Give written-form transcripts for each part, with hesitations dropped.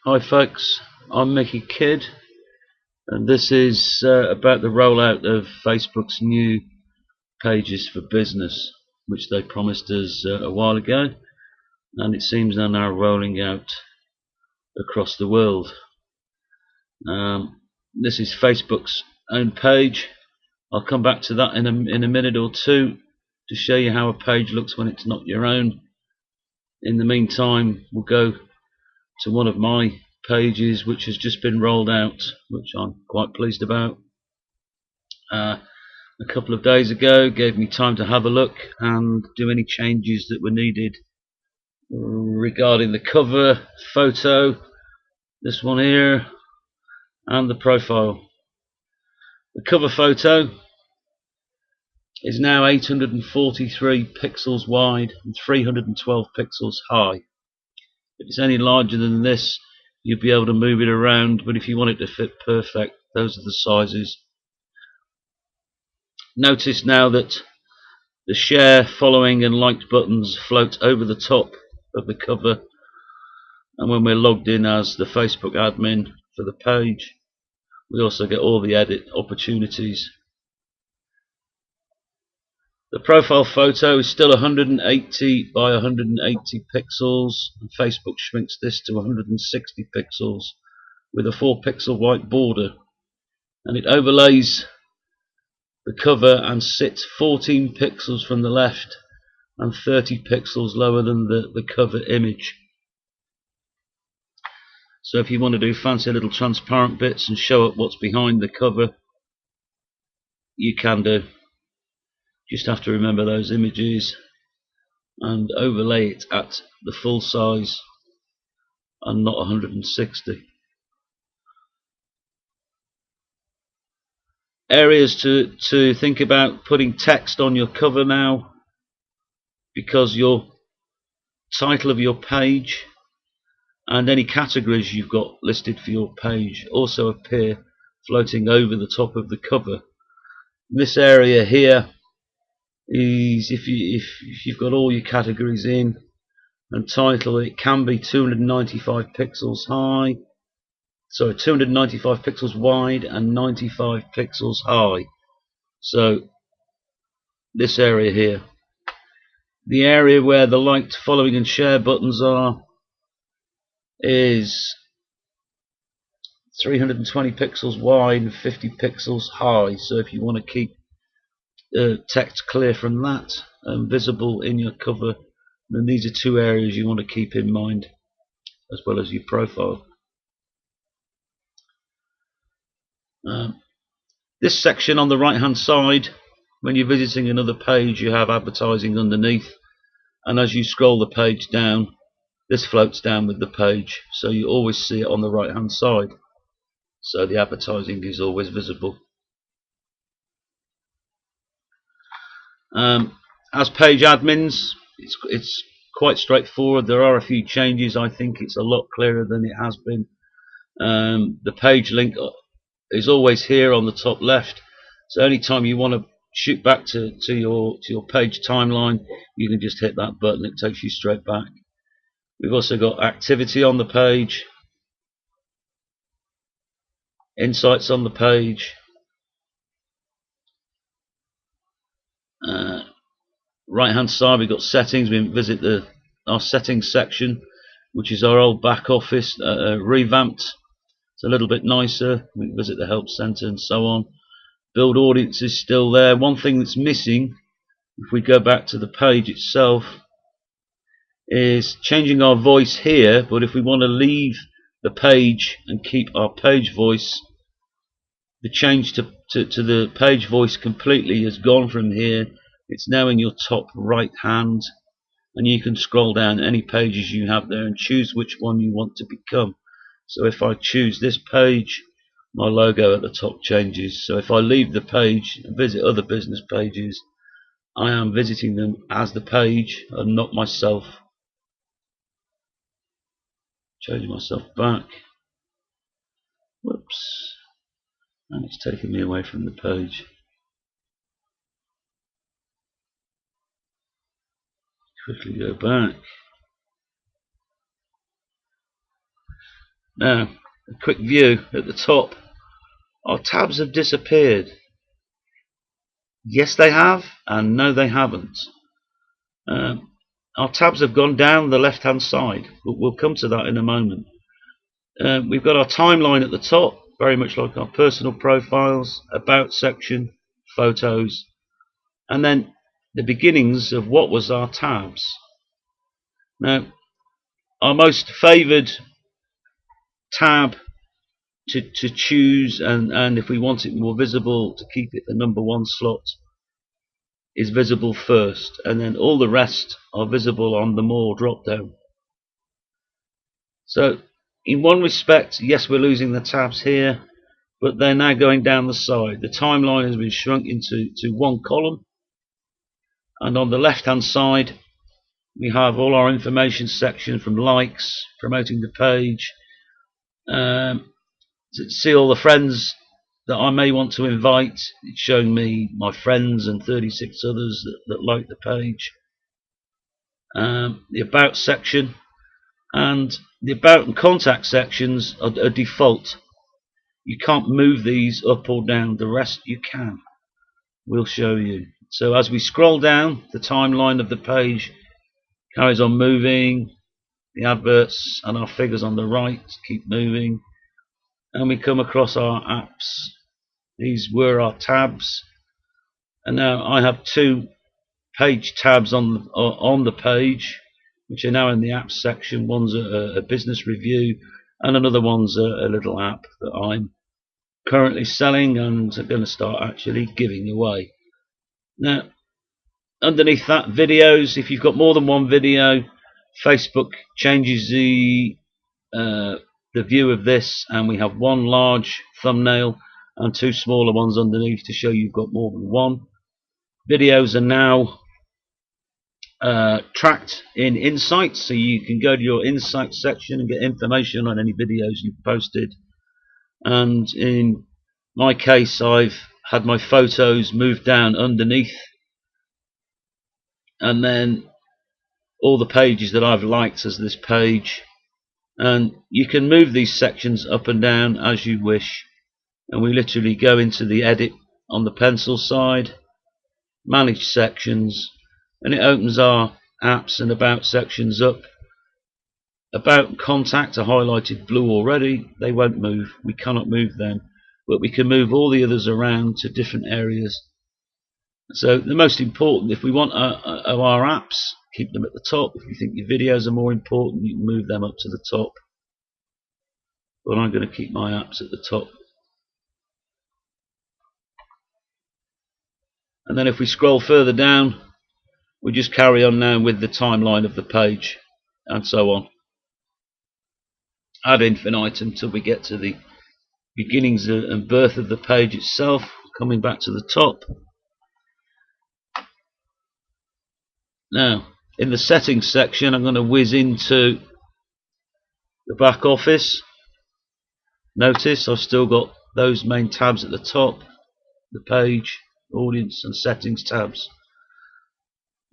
Hi folks, I'm Mickey Kidd, and this is about the rollout of Facebook's new Pages for Business, which they promised us a while ago, and it seems they're now rolling out across the world. This is Facebook's own page. I'll come back to that in a minute or two to show you how a page looks when it's not your own. In the meantime, we'll go to one of my pages which has just been rolled out, which I'm quite pleased about. A couple of days ago, gave me time to have a look and do any changes that were needed regarding the cover photo, this one here, and the profile. The cover photo is now 843 pixels wide and 312 pixels high. If it's any larger than this, you'll be able to move it around, but if you want it to fit perfect, those are the sizes. Notice now that the share, following and liked buttons float over the top of the cover, and when we're logged in as the Facebook admin for the page, we also get all the edit opportunities. The profile photo is still 180 by 180 pixels, and Facebook shrinks this to 160 pixels with a 4 pixel white border, and it overlays the cover and sits 14 pixels from the left and 30 pixels lower than the cover image. So if you want to do fancy little transparent bits and show up what's behind the cover, you can do. Just have to remember those images and overlay it at the full size and not 160. Areas to think about: putting text on your cover now, because your title of your page and any categories you've got listed for your page also appear floating over the top of the cover. This area here is if you've got all your categories in and title, it can be 295 pixels high, sorry, 295 pixels wide and 95 pixels high. So this area here, the area where the liked, following and share buttons are, is 320 pixels wide and 50 pixels high. So if you want to keep text clear from that and visible in your cover, then these are two areas you want to keep in mind, as well as your profile. This section on the right hand side, when you're visiting another page, you have advertising underneath, and as you scroll the page down, this floats down with the page, so you always see it on the right hand side, so the advertising is always visible. As page admins, it's quite straightforward. There are a few changes. I think it's a lot clearer than it has been. The page link is always here on the top left, so anytime you want to shoot back to your page timeline, you can just hit that button. It takes you straight back. We've also got activity on the page, insights on the page, right hand side we've got settings. We visit our settings section, which is our old back office, revamped. It's a little bit nicer. We can visit the help center and so on. Build audience is still there. One thing that's missing, if we go back to the page itself, is changing our voice here, but if we want to leave the page and keep our page voice, the change to the page voice completely has gone from here. It's now in your top right hand, and you can scroll down any pages you have there and choose which one you want to become. So if I choose this page, my logo at the top changes. So if I leave the page and visit other business pages, I am visiting them as the page and not myself. Change myself back. Whoops. And it's taking me away from the page. Quickly go back. Now, a quick view at the top. Our tabs have disappeared. Yes, they have, and no, they haven't. Our tabs have gone down the left hand side, but we'll come to that in a moment. We've got our timeline at the top, very much like our personal profiles, about section, photos, and then the beginnings of what was our tabs. Now, our most favoured tab to choose, and if we want it more visible, to keep it the #1 slot, is visible first, and then all the rest are visible on the more drop down. So in one respect, yes, we're losing the tabs here, but they're now going down the side. The timeline has been shrunk into one column, and on the left hand side we have all our information section, from likes, promoting the page, to see all the friends that I may want to invite. It's showing me my friends and 36 others that like the page. The about section and the about and contact sections are default. You can't move these up or down. The rest you can. We'll show you. So as we scroll down, the timeline of the page carries on moving. The adverts and our figures on the right keep moving, and we come across our apps. These were our tabs, and now I have 2 page tabs on the page, which are now in the apps section. One's a business review, and another one's a little app that I'm currently selling and I'm going to start actually giving away. Now, underneath that, videos. If you've got more than one video, Facebook changes the view of this, and we have one large thumbnail and 2 smaller ones underneath to show you've got more than one. Videos are now tracked in Insights, so you can go to your Insights section and get information on any videos you've posted. And in my case, I've had my photos moved down underneath, and then all the pages that I've liked as this page, and you can move these sections up and down as you wish. And we literally go into the edit on the pencil side, manage sections, and it opens our apps and about sections up. About and contact are highlighted blue already. They won't move. We cannot move them, but we can move all the others around to different areas. So the most important, if we want our apps, keep them at the top. If you think your videos are more important, you can move them up to the top, but I'm going to keep my apps at the top. And then if we scroll further down, we just carry on now with the timeline of the page, and so on, ad infinitum, until we get to the beginnings and birth of the page itself. Coming back to the top. Now, in the settings section, I'm going to whiz into the back office. Notice I've still got those main tabs at the top: the page, audience, and settings tabs.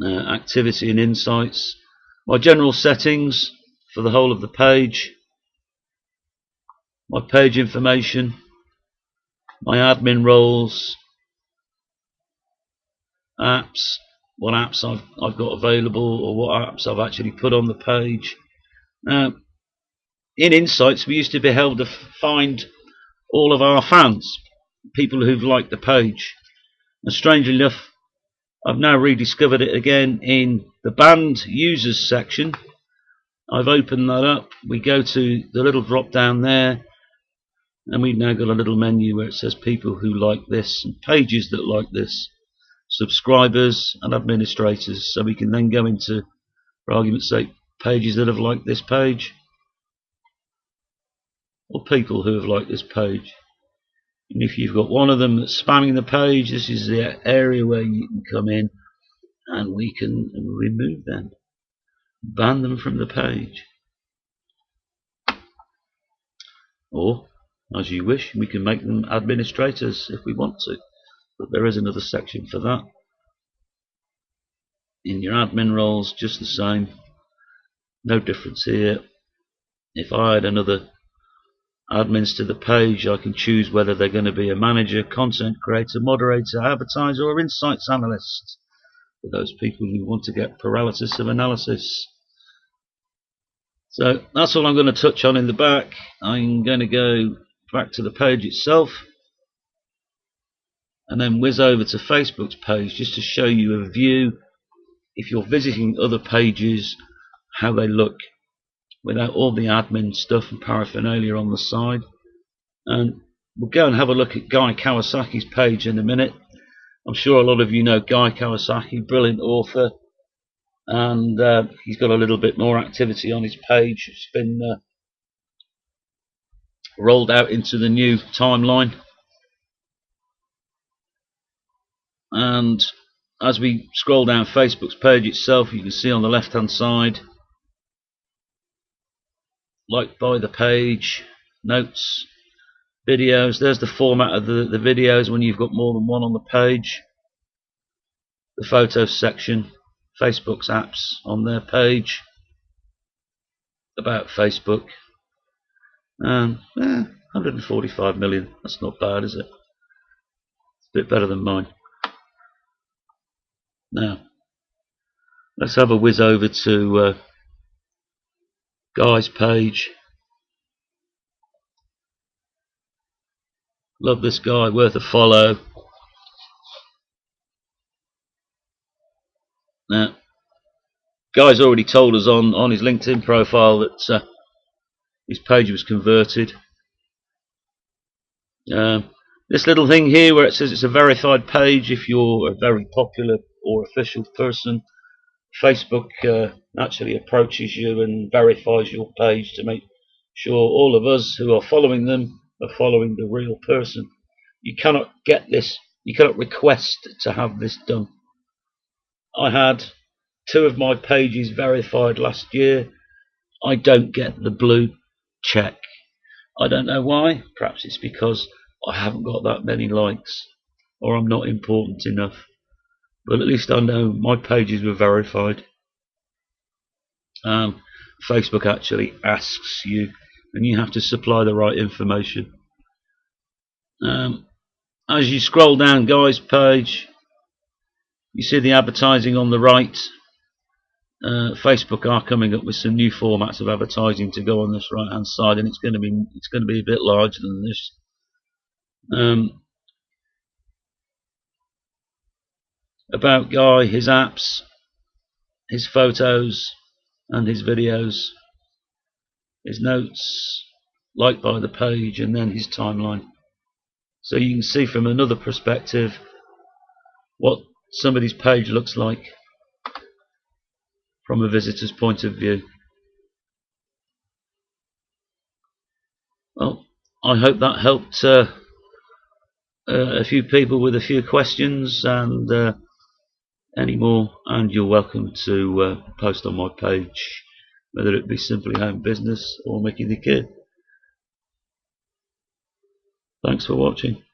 Activity and insights. My general settings for the whole of the page. My page information. My admin roles. Apps. What apps I've got available, or what apps I've actually put on the page. Now, in Insights, we used to be able to find all of our fans, people who've liked the page, and strangely enough, I've now rediscovered it again in the banned users section. I've opened that up. We go to the little drop down there, and we've now got a little menu where it says people who like this and pages that like this, subscribers and administrators. So we can then go into, for argument's sake, pages that have liked this page, or people who have liked this page. And if you've got one of them that's spamming the page, this is the area where you can come in and we can remove them, ban them from the page, or as you wish, we can make them administrators if we want to, but there is another section for that. In your admin roles, just the same, no difference here. If I had another admins to the page. I can choose whether they're going to be a manager, content creator, moderator, advertiser, or insights analyst, for those people who want to get paralysis of analysis. So that's all I'm going to touch on in the back. I'm going to go back to the page itself and then whiz over to Facebook's page just to show you a view, if you're visiting other pages, how they look without all the admin stuff and paraphernalia on the side. And we'll go and have a look at Guy Kawasaki's page in a minute. I'm sure a lot of you know Guy Kawasaki, brilliant author, and he's got a little bit more activity on his page. It's been rolled out into the new timeline, and as we scroll down Facebook's page itself, you can see on the left hand side, like by the page, notes, videos. There's the format of the videos when you've got more than one on the page. The photos section, Facebook's apps on their page, about Facebook, and 145 million. That's not bad, is it? It's a bit better than mine. Now let's have a whiz over to Guy's page. Love this guy, worth a follow. Now, Guy's already told us on his LinkedIn profile that his page was converted. This little thing here where it says it's a verified page, if you're a very popular or official person, Facebook actually approaches you and verifies your page to make sure all of us who are following them are following the real person. You cannot get this, you cannot request to have this done. I had 2 of my pages verified last year. I don't get the blue check. I don't know why. Perhaps it's because I haven't got that many likes, or I'm not important enough. But at least I know my pages were verified. Facebook actually asks you, and you have to supply the right information. As you scroll down Guy's page, you see the advertising on the right. Facebook are coming up with some new formats of advertising to go on this right hand side, and it's going to be a bit larger than this. About Guy, his apps, his photos and his videos, his notes, like by the page, and then his timeline. So you can see from another perspective what somebody's page looks like from a visitor's point of view. Well, I hope that helped a few people with a few questions, and any more, and you're welcome to post on my page, whether it be Simply Home Business or Mickey the Kid. Thanks for watching.